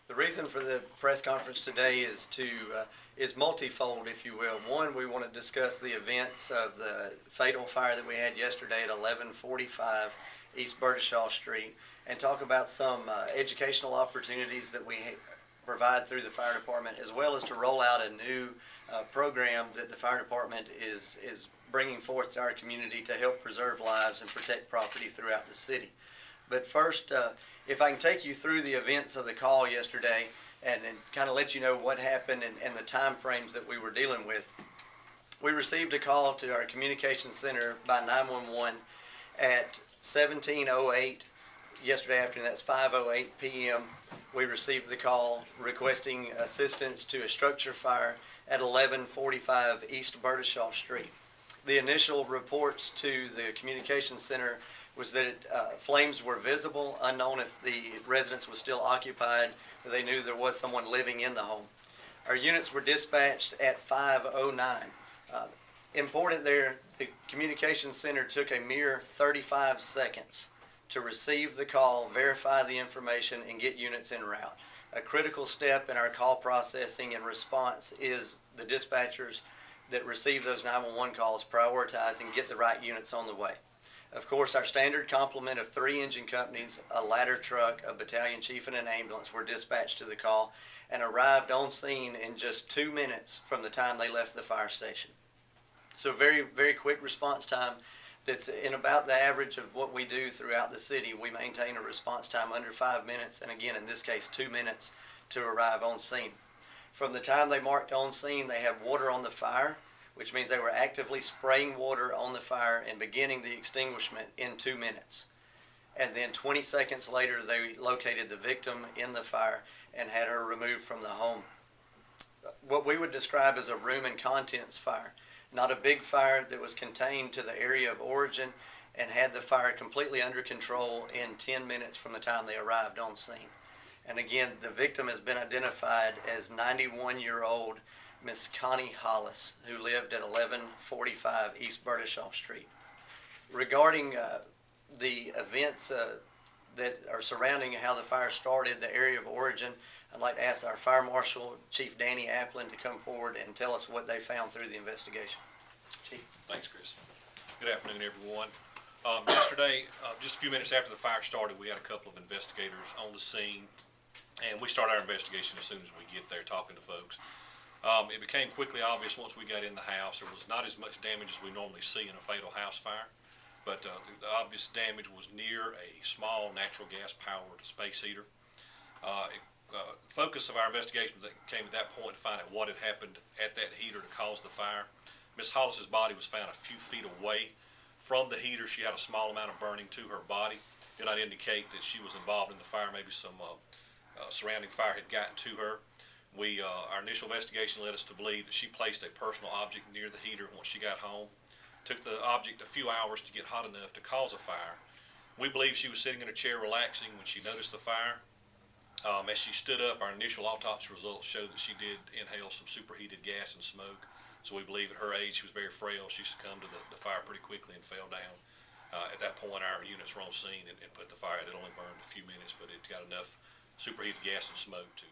The reason for the press conference today is multifold, if you will. One, we want to discuss the events of the fatal fire that we had yesterday at 1145 East Burdishaw Street, and talk about some educational opportunities that we provide through the fire department, as well as to roll out a new program that the fire department is bringing forth to our community to help preserve lives and protect property throughout the city. But first, if I can take you through the events of the call yesterday and kind of let you know what happened and the time frames that we were dealing with. We received a call to our communications center by 911 at 17:08 yesterday afternoon. That's 5:08 p.m. We received the call requesting assistance to a structure fire at 1145 East Burdishaw Street. The initial reports to the communications center was that flames were visible, unknown if the residence was still occupied, but they knew there was someone living in the home. Our units were dispatched at 5:09. Important there, the communications center took a mere 35 seconds to receive the call, verify the information, and get units en route. A critical step in our call processing and response is the dispatchers that receive those 911 calls prioritize and get the right units on the way. Of course, our standard complement of 3 engine companies, a ladder truck, a battalion chief, and an ambulance were dispatched to the call and arrived on scene in just 2 minutes from the time they left the fire station. So very, very quick response time that's in about the average of what we do throughout the city. We maintain a response time under 5 minutes, and again, in this case, 2 minutes to arrive on scene. From the time they marked on scene, they have water on the fire, which means they were actively spraying water on the fire and beginning the extinguishment in 2 minutes. And then 20 seconds later, they located the victim in the fire and had her removed from the home. What we would describe as a room and contents fire, not a big fire that was contained to the area of origin, and had the fire completely under control in 10 minutes from the time they arrived on scene. And again, the victim has been identified as 91-year-old Miss Connie Hollis, who lived at 1145 East Burdishaw Street. Regarding the events that are surrounding how the fire started, the area of origin, I'd like to ask our Fire Marshal, Chief Danny Applin, to come forward and tell us what they found through the investigation. Chief. Thanks, Chris. Good afternoon, everyone. Yesterday, just a few minutes after the fire started, we had a couple of investigators on the scene, and we start our investigation as soon as we get there talking to folks. It became quickly obvious once we got in the house there was not as much damage as we normally see in a fatal house fire, but the obvious damage was near a small natural gas powered space heater. Focus of our investigation came at that point to find out what had happened at that heater to cause the fire. Miss Hollis's body was found a few feet away from the heater. She had a small amount of burning to her body. Did not indicate that she was involved in the fire. Maybe some surrounding fire had gotten to her. Our initial investigation led us to believe that she placed a personal object near the heater once she got home. Took the object a few hours to get hot enough to cause a fire. We believe she was sitting in a chair relaxing when she noticed the fire. As she stood up, our initial autopsy results showed that she did inhale some superheated gas and smoke. So we believe at her age, she was very frail. She succumbed to the fire pretty quickly and fell down. At that point, our units were on scene and put the fire out. It only burned a few minutes, but it got enough superheated gas and smoke to